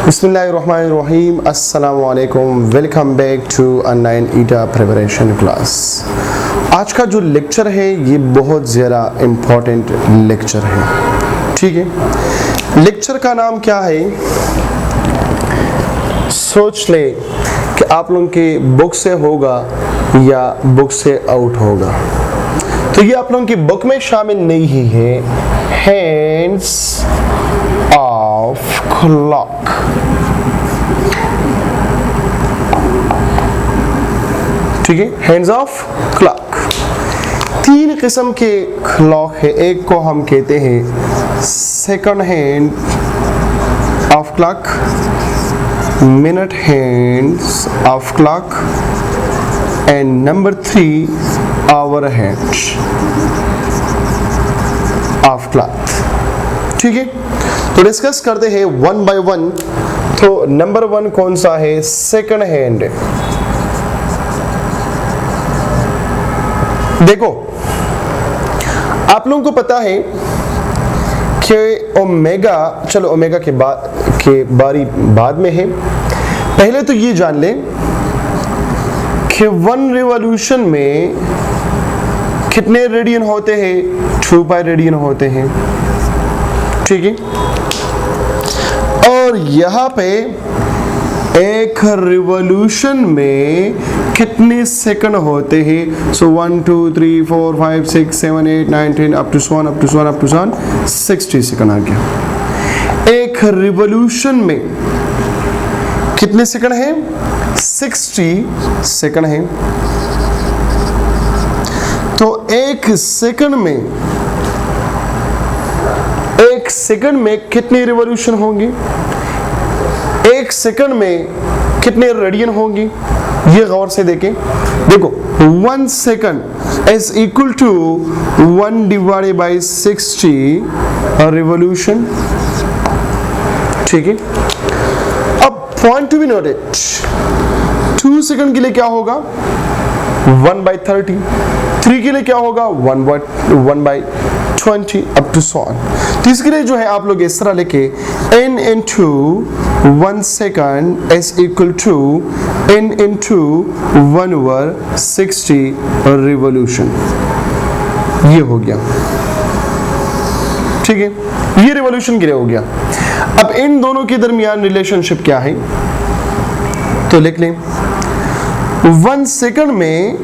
बिस्मिल्लाहिर्रहमानिर्रहीम अस्सलामु अलैकुम। Welcome back to online ETEA preparation class. आज का जो लेक्चर है ये बहुत ज़्यादा इम्पोर्टेंट लेक्चर है, ठीक है। लेक्चर का नाम क्या है, सोच ले कि आप लोगों के बुक से होगा या बुक से आउट होगा। तो ये आप लोगों की बुक में शामिल नहीं है। हैंड्स ऑफ क्लॉक, ठीक है। हैंड्स ऑफ क्लॉक, तीन किस्म के क्लॉक है। एक को हम कहते हैं second hand of clock, minute hands of clock and number 3 hour hands of clock, ठीक है। तो डिस्कस करते हैं वन बाय वन। तो नंबर 1 कौन सा है, सेकंड हैंड। देखो आप लोगों को पता है कि ओमेगा, चलो ओमेगा के बारी बाद में है। पहले तो ये जान ले कि 1 रिवॉल्यूशन में कितने रेडियन होते हैं, 2 पाई रेडियन होते हैं, ठीक है। और यहाँ पे एक रिवॉल्यूशन में कितने सेकंड होते हैं। सो 1 2 3 4 5 6 7 8 9 10 अप टू 60 सेकंड आ गया। एक रिवॉल्यूशन में कितने सेकंड है, 60 सेकंड है। तो एक सेकंड में कितने रिवॉल्यूशन होंगे, एक सेकंड में कितने रेडियन होंगे, ये गौर से देखें। देखो 1 second is equal to 1 divided by 60 revolution, ठीक है। अब point to be noted, 2 second के लिए क्या होगा 1/30, 3 के लिए क्या होगा 1/20 अप टू 100। तो इसके लिए जो है आप लोग इस तरह लिखे n into 1 second is equal to n into 1/60 revolution. ये हो गया, ठीक है। ये रिवॉल्यूशन के लिए हो गया। अब इन दोनों के दरमियान रिलेशनशिप क्या है, तो लिख लें 1 सेकंड में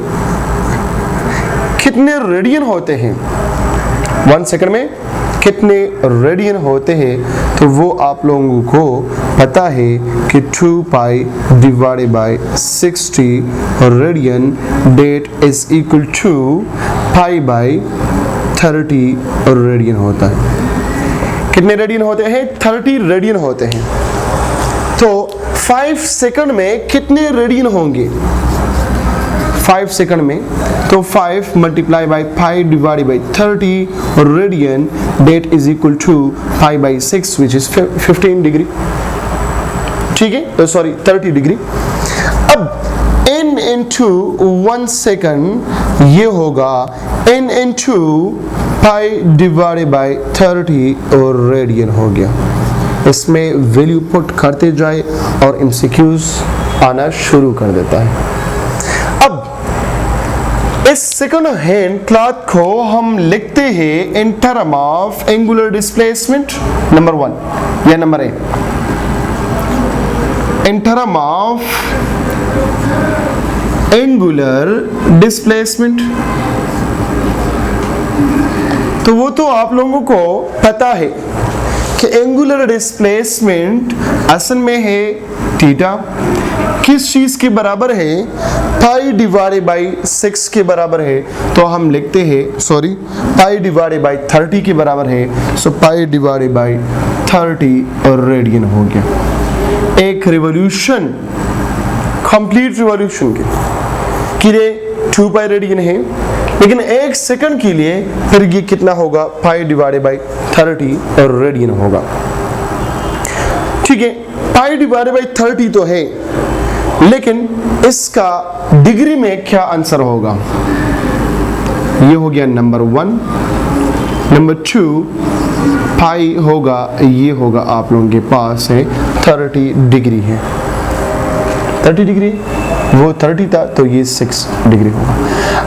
कितने रेडियन होते हैं, 1 सेकंड में कितने रेडियन होते हैं। तो वो आप लोगों को पता है कि 2 pi divided by 60 radian that is equal to pi by 30 radian होता है। कितने रेडियन होते हैं, 30 रेडियन होते हैं। तो 5 सेकंड में कितने रेडियन होंगे, 5 सेकंड में, तो 5 multiply by 5 divided by 30 radian that is equal to 5/6 which is 15 degree, ठीक है, सॉरी 30 डिग्री। अब n into 1 सेकंड ये होगा n into pi divided by 30 और रेडियन हो गया। इसमें वैल्यू पुट करते जाए और MCQs आना शुरू कर देता है। अब इस सेकंड हैंड क्लॉक को हम लिखते हैं इन term of angular displacement, number 1 या number 8, in term of angular displacement. तो वो तो आप लोगों को पता है कि एंगुलर डिस्प्लेसमेंट असल में है थीटा, किस चीज के बराबर है, पाई डिवाइडेड बाय 6 के बराबर है। तो हम लिखते हैं, सॉरी पाई डिवाइडेड बाय 30 के बराबर है। सो पाई डिवाइडेड बाय 30 और रेडियन हो गया। एक रिवॉल्यूशन, कंप्लीट रिवॉल्यूशन के लिए 2 पाई रेडियन है, लेकिन एक सेकंड के लिए फिर ये कितना होगा, पाई डिवाइडेड बाय 30 और रेडियन होगा, ठीक है। पाई डिवाइडेड बाय 30 तो है, लेकिन इसका डिग्री में क्या आंसर होगा, ये हो गया नंबर 1, नंबर 2 पाई होगा, ये होगा आप लोगों के पास है 30 डिग्री है, 30 डिग्री, वो 30 था तो ये 6 डिग्री होगा।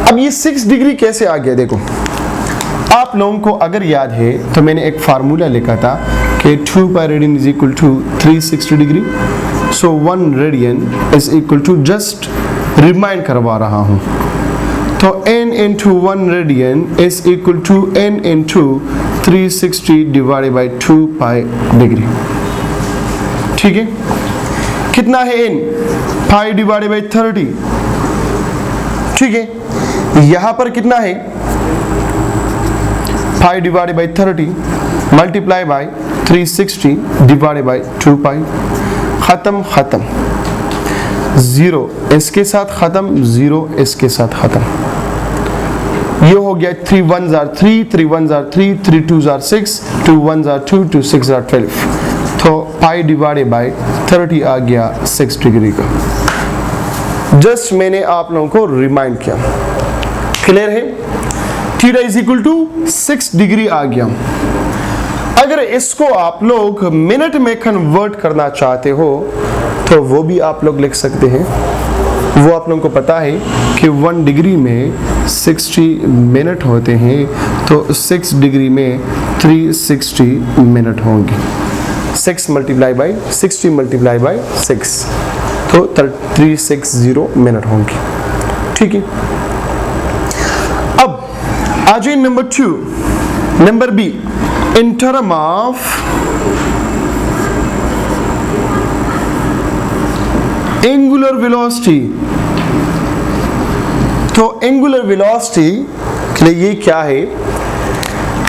अब ये 6 डिग्री कैसे आ गया? देखो आप लोगों को अगर याद है तो मैंने एक फार्मूला लिखा था कि 2 पाई radian is equal to 360 degree. So 1 radian is equal to, just remind करवा रहा हूं, तो n into 1 radian is equal to n into 360 divided by 2 pi degree. ठीक है, कितना है n? Pi divided by 30। ठीक है, यहां पर कितना है? पाई divided by 30 multiply by 360 divided by 2 पाई। खत्म खत्म, 0 इसके साथ खत्म, 0 इसके साथ खत्म। ये हो गया 3 1s are 3, 3 1s are 3, 3 2s are 6, 2 1s are 2, 2 6 are 12। तो पाई डिवाइडेड बाई 30 आ गया 6 डिग्री का। जस्ट मैंने आप लोगों को रिमाइंड किया। क्लियर है? Theta is equal to 6 degree आ गया। अगर इसको आप लोग मिनट में कन्वर्ट करना चाहते हो तो वो भी आप लोग लिख सकते हैं। वो आप लोगों को पता है कि 1 डिग्री में 60 मिनट होते हैं, तो 6 डिग्री में 360 मिनट होंगे। 6 मल्टीप्लाई बाई 60 मल्टीप्लाई बाई 6, तो 360 मिनट होंगे। ठीक है, अब आ जाइए number 2, number B, in term of angular velocity. तो एंगुलर वेलोसिटी के लिए ये क्या है?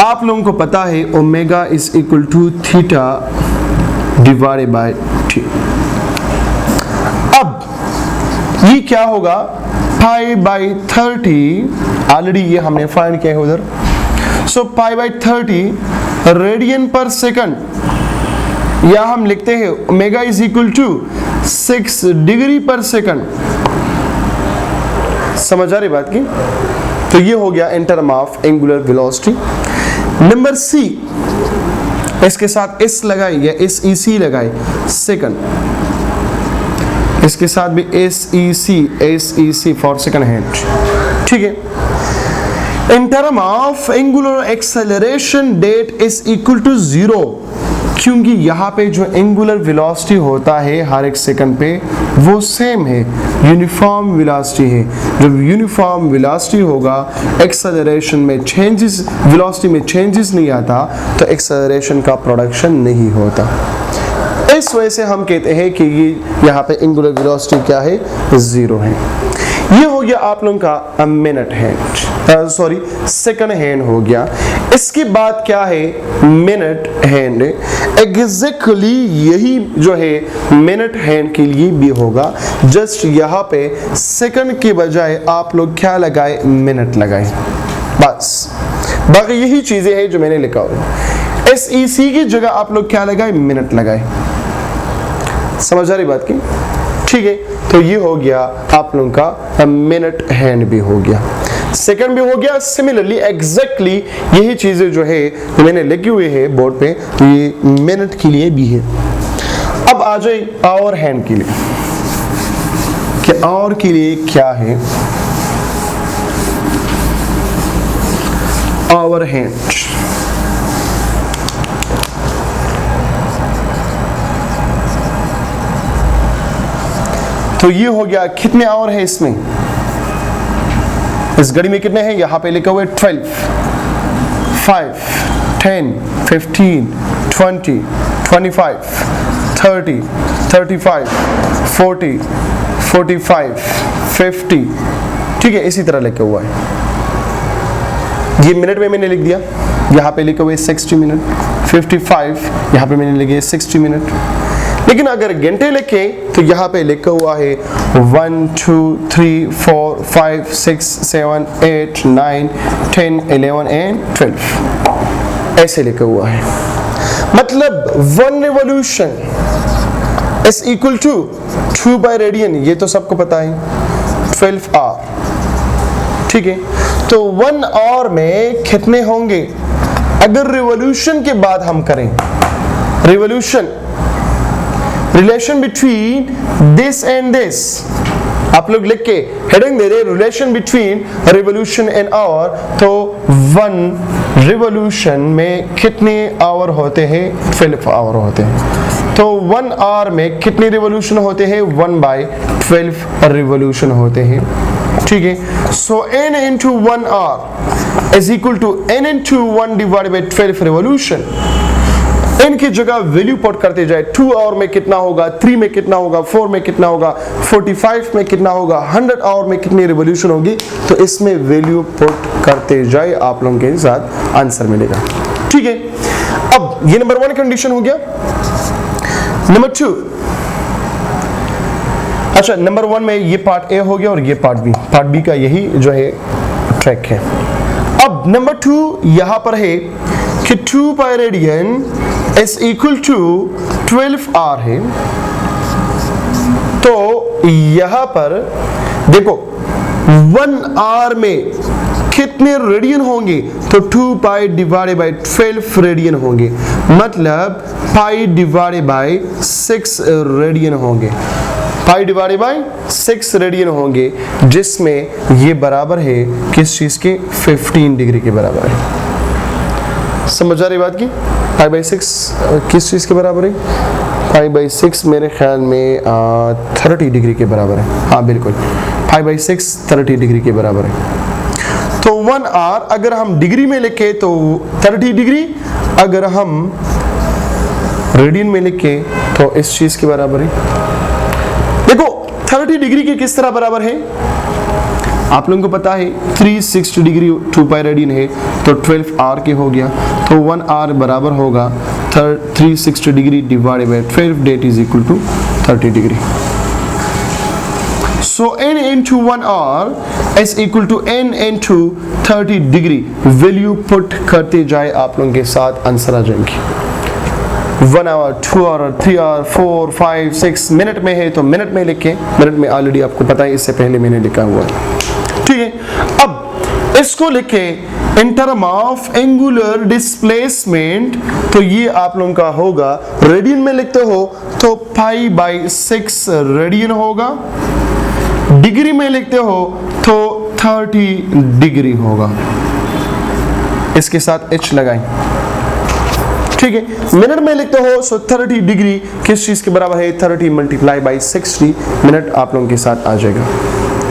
आप लोगों को पता है omega is equal to theta divided by T. अब ये क्या होगा? पाई बाई 30, ऑलरेडी ये हमने फाइंड किया है उधर। So pi by 30 radian per second, या हम लिखते हैं omega is equal to 6 degree per second. समझ आ रही बात की? तो ये हो गया in term of angular velocity. Number C, इसके साथ एस लगाई या एस ई सी लगाई, सेकंड। इसके साथ भी S E C for second hand. ठीक है, in term of angular acceleration that is equal to 0, क्योंकि यहाँ पे जो एंगुलर वेलोसिटी होता है हर एक सेकंड पे वो सेम है, यूनिफॉर्म वेलोसिटी है। जब यूनिफॉर्म वेलोसिटी होगा, एक्सेलरेशन में चेंजेस, वेलोसिटी में चेंजेस नहीं आता, तो एक्सेलरेशन का प्रोडक्शन नहीं होता। इस वजह से हम कहते हैं कि ये यहाँ पे एंगुलर वेलोसिटी क्या है? 0 है। ये हो गया आप लोगों का minute hand, sorry second hand हो गया। इसके बाद क्या है? Minute hand. एग्जैक्टली यही जो है मिनट हैंड के लिए भी होगा, जस्ट यहाँ पे सेकंड के बजाय आप लोग क्या लगाए? मिनट लगाए, बस। बाकी यही चीजें हैं जो मैंने लिखा हुआ। SEC की जगह आप लोग क्या लगाए? मिनट लगाए। समझ आ रही बात की? ठीक है, तो ये हो गया आप लोगों का मिनट हैंड भी हो गया, सेकंड भी हो गया। सिमिलरली एग्जैक्टली यही चीजें जो है जो मैंने लिखी हुई है बोर्ड पे, ये मिनट के लिए भी है। अब आ जाए आवर हैंड के लिए, कि आवर के लिए क्या है? आवर हैंड, तो ये हो गया। कितने आवर है इसमें? इस घड़ी में कितने हैं? यहाँ पे लिखा हुआ है 12, 5, 10, 15, 20, 25, 30, 35, 40, 45, 50। ठीक है, इसी तरह लिखा हुआ है। ये मिनट में मैंने लिख दिया, यहाँ पे लिखा हुआ है 60 मिनट, 55, यहाँ पे मैंने लिखा है 60 मिनट। लेकिन अगर घंटे लिखे तो यहाँ पे लिखा हुआ है 1 2 3 4 5 6 7 8 9 10 11 एंड 12, ऐसे लिखा हुआ है। मतलब 1 revolution is equal to 2 by radian, ये तो सबको पता है, 12 आवर। ठीक है, तो 1 आवर में कितने होंगे? अगर रिवॉल्यूशन के बाद हम करें, revolution, relation between this and this, आप लोग लिख के हेडिंग दे रहे relation between revolution and hour, तो 1 रिवॉल्यूशन में कितने आवर होते हैं? 12 आवर होते हैं। तो 1 आवर में कितने रिवॉल्यूशन होते हैं? 1/12 रिवॉल्यूशन होते हैं। ठीक है, सो n into 1 hour is equal to n into 1 divided by 12 revolution. n की जगह वैल्यू पुट करते जाए, 2 आवर में कितना होगा, 3 में कितना होगा, 4 में कितना होगा, 45 में कितना होगा, 100 आवर में कितनी रिवॉल्यूशन होगी, तो इसमें वैल्यू पुट करते जाए, आप लोगों के साथ आंसर मिलेगा। ठीक है, अब ये नंबर 1 कंडीशन हो गया। नंबर 2, अच्छा नंबर 1 में ये पार्ट ए हो गया और ये पार्ट बी, पार्ट बी का यही जो है ट्रैक है। अब नंबर 2 यहां पर है कि 2 पाई radian is equal to 12 hour है। तो यहां पर देखो 1 आवर में कितने रेडियन होंगे, तो 2 पाई डिवाइडेड बाई 12 रेडियन होंगे, मतलब पाई डिवाइडेड बाई 6 रेडियन होंगे, पाई डिवाइडेड बाई 6 रेडियन होंगे, जिसमें ये बराबर है किस चीज के? 15 डिग्री के बराबर है। समझ आ रही बात की? पाई बाई 6 किस चीज के बराबर है? पाई बाई 6 मेरे ख्याल में 30 डिग्री के बराबर है। हाँ बिल्कुल, पाई बाई 6 30 डिग्री के बराबर है। तो 1 आवर अगर हम डिग्री में लिखे तो 30 डिग्री, अगर हम रेडियन में लिखे तो इस चीज के बराबर है। देखो 30 डिग्री के किस तरह बराबर है, आप लोगों को पता है 360 डिग्री 2 पाई रेडियन है, तो 12 आवर के हो गया, तो 1 आवर बराबर होगा 360 degree divided by 12, that is equal to 30 degree. So n into 1 hour is equal to n into 30 degree. Value put करते जाए, आप लोगों के साथ आंसर आ जाएंगे। 1 आवर, 2 आवर, 3 आवर, 4, 5, 6 मिनट में है तो मिनट में लिखें, मिनट में ऑलरेडी आपको पता है, इससे पहले मैंने लिखा हुआ है। ठीक है, अब इसको लिखें इन टर्म ऑफ एंगुलर डिस्प्लेसमेंट, तो ये आप लोगों का होगा, रेडियन में लिखते हो तो पाई बाई 6 रेडियन होगा, डिग्री में लिखते हो तो 30 डिग्री होगा, इसके साथ h लगाएं। ठीक है, मिनट में लिखते हो सो 30 डिग्री किस चीज के बराबर है? 30 मल्टीप्लाई बाई 60 मिनट आप लोगों के साथ आ जाएगा।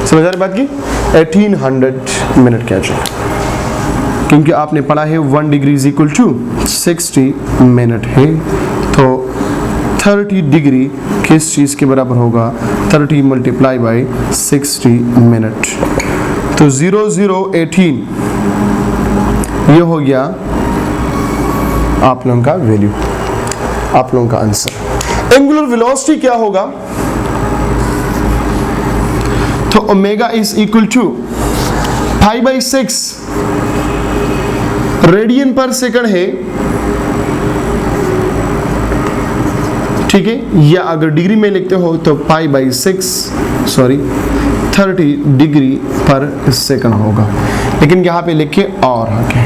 समझ आ रही बात की? 1800 मिनट के आ जाएगा, क्योंकि आपने पढ़ा है 1 degree is equal to 60 minute है, तो 30 डिग्री किस चीज के बराबर होगा? 30 मल्टीप्लाई बाई 60 मिनट, तो 0018 ये हो गया आप लोगों का वैल्यू, आप लोगों का आंसर। एंगुलर वेलोसिटी क्या होगा? तो omega is equal to pi by 6 radian per second है, ठीक है, या अगर डिग्री में लिखते हो तो पाई बाई 30 डिग्री पर सेकंड होगा, लेकिन यहाँ पे लिखे और आगे।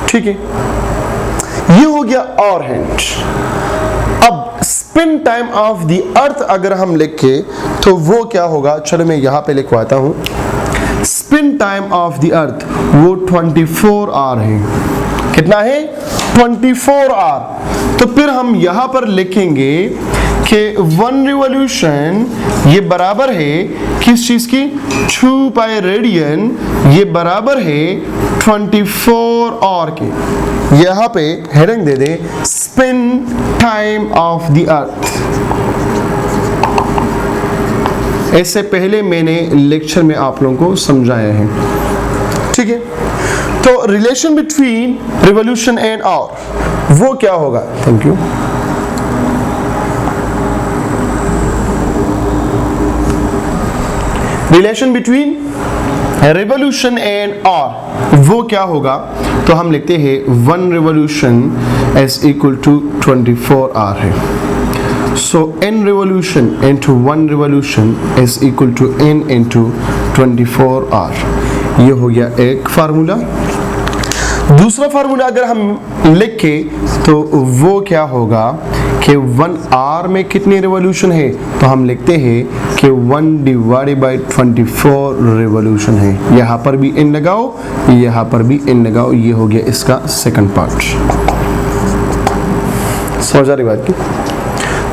ठीक है, ये हो गया और हैंड। अब spin time of the earth अगर हम लिखे तो वो क्या होगा? चलो मैं यहाँ पे लिखवाता हूँ। Spin time of the earth वो 24 आवर है। कितना है? 24 आवर। तो फिर हम यहाँ पर लिखेंगे कि 1 रिवॉल्यूशन ये बराबर है किस चीज की? 2 पाई रेडियन, ये बराबर है 24 आवर के। यहाँ पे heading they they spin time of the earth. इससे पहले मैंने लेक्चर में आप लोगों को समझाया है, ठीक है। तो relation between revolution and hour वो क्या होगा? Thank you. Relation between revolution and hour वो क्या होगा? तो हम लिखते हैं 1 revolution is equal to 24 hour है। So n revolution into 1 revolution is equal to n into 24 hour। ये हो गया एक फार्मूला। दूसरा फार्मूला अगर हम लिख के तो वो क्या होगा कि 1 आवर में कितने रिवॉल्यूशन है, तो हम लिखते हैं कि 1 डिवाइडेड बाई 24 रिवॉल्यूशन है। यहाँ पर भी इन लगाओ, यहाँ पर भी इन लगाओ, ये हो गया इसका सेकंड पार्ट। समझ आ रही बात की?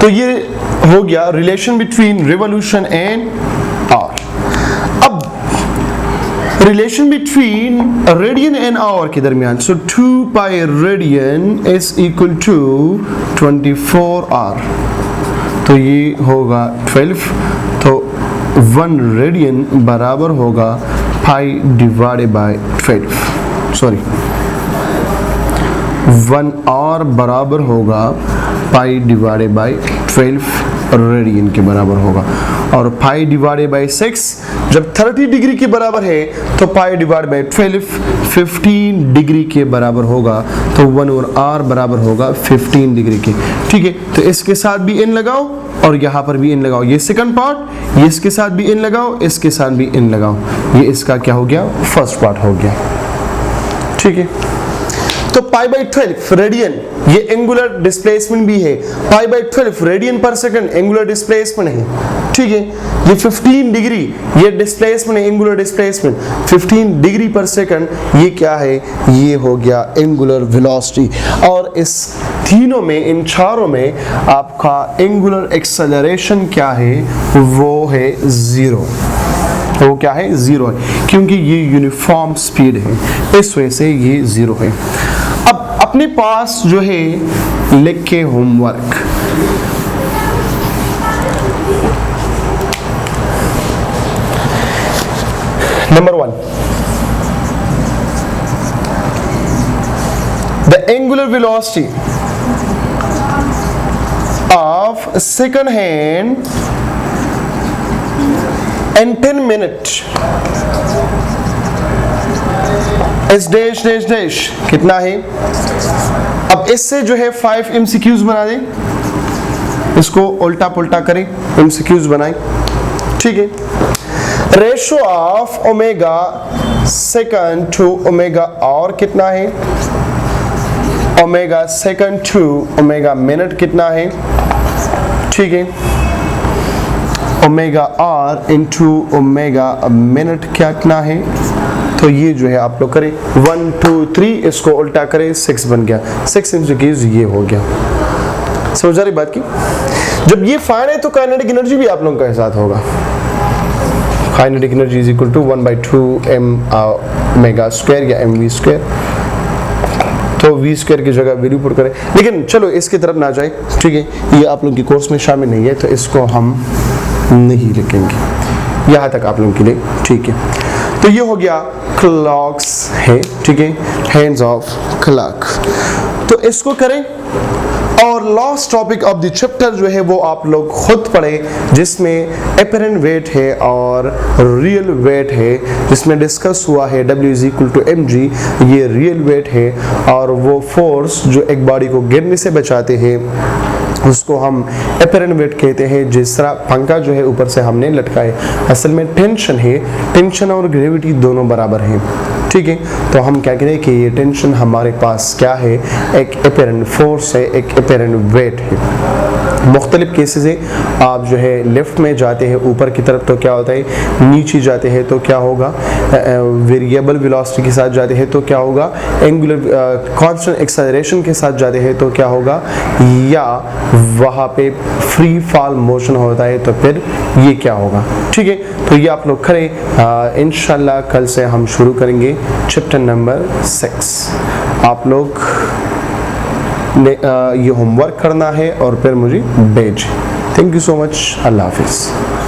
तो ये हो गया relation between revolution and hour. अब relation between radian and hour के दरमियान, so 2 pi radian is equal to 24 hour, तो ये होगा 12, तो 1 रेडियन बराबर होगा pi divided by 12, sorry 1 hour बराबर होगा पाई डिवाइडेड बाय 12 रेडियन के बराबर होगा। और पाई डिवाइडेड बाय 6 जब 30 डिग्री के बराबर है तो पाई डिवाइडेड बाय 12 15 डिग्री के बराबर होगा, तो 1 और आर बराबर होगा 15 डिग्री के। ठीक है, तो इसके साथ भी इन लगाओ और यहाँ पर भी इन लगाओ, ये सेकंड पार्ट, ये इसके साथ भी इन लगाओ, इसके साथ भी इन लगाओ, ये इसका क्या हो गया, फर्स्ट पार्ट हो गया। ठीक है, तो पाई बाई 12 रेडियन ये एंगुलर डिस्प्लेसमेंट भी है, pi by 12 radian per second angular displacement है। ठीक है, ये 15 डिग्री ये डिस्प्लेसमेंट है, angular displacement 15 degree per second, ये क्या है, ये हो गया एंगुलर वेलोसिटी। और इस तीनों में, इन चारों में आपका एंगुलर एक्सेलरेशन क्या है, वो है 0। वो क्या है, 0 है, क्योंकि ये यूनिफॉर्म स्पीड है, इस वजह से ये 0 है। अब अपने पास जो है लिख के homework, number 1, the angular velocity of second hand in 10 minutes इस डैश डैश डैश कितना है। अब इससे जो है 5 MCQs बना दें, इसको उल्टा पुल्टा करें, MCQs बनाएं। ठीक है, ratio of omega second to omega और कितना है, omega second to omega minute कितना है। ठीक है, omega R into omega minute कितना है, तो ये जो है आप लोग करें 1 2 3, इसको उल्टा करें 6 बन गया, 6 MCQs ये हो गया। समझ आ रही बात की? जब ये फाइन है तो काइनेटिक एनर्जी भी आप लोगों के साथ होगा, kinetic energy is equal to 1/2 m omega square या mv स्क्वायर, तो v स्क्वायर की जगह वैल्यू पुट करें। लेकिन चलो इसकी तरफ ना जाए, ठीक है, ये आप लोगों की कोर्स में शामिल नहीं है, तो इसको हम नहीं लिखेंगे, यहाँ तक आप लोगों के लिए। ठीक है, तो ये हो गया क्लॉक्स है। ठीक है, हैंड्स ऑफ क्लॉक, तो इसको करें। और last topic of the chapter जो है वो आप लोग खुद पढ़े, जिसमें एपरेंट वेट है और रियल वेट है, जिसमें डिस्कस हुआ है W is equal to mg, ये रियल वेट है, और वो फोर्स जो एक बॉडी को गिरने से बचाते हैं उसको हम एपरेंट वेट कहते हैं। जिस तरह पंखा जो है ऊपर से हमने लटकाए, असल में टेंशन है, टेंशन और ग्रेविटी दोनों बराबर हैं। ठीक है, तो हम क्या करें कि ये टेंशन हमारे पास क्या है, एक एपरेंट फोर्स है, एक एपरेंट वेट है। मुख्तलिफ केसेस है, आप जो है लेफ्ट में जाते हैं ऊपर की तरफ तो क्या होता है, नीचे जाते हैं तो क्या होगा, वेरिएबल वेलोसिटी के साथ जाते हैं तो क्या होगा, एंगुलर कांस्टेंट एक्सेलरेशन के साथ जाते हैं तो क्या होगा, या वहाँ पे फ्री फॉल मोशन होता है तो फिर ये क्या होगा। ठीक है, तो ये आप लोग करें। इंशाल्लाह कल से हम शुरू करेंगे चैप्टर नंबर 6। आप लोग ने ये होमवर्क करना है और फिर मुझे भेज। थैंक यू सो मच, अल्लाह हाफिज़।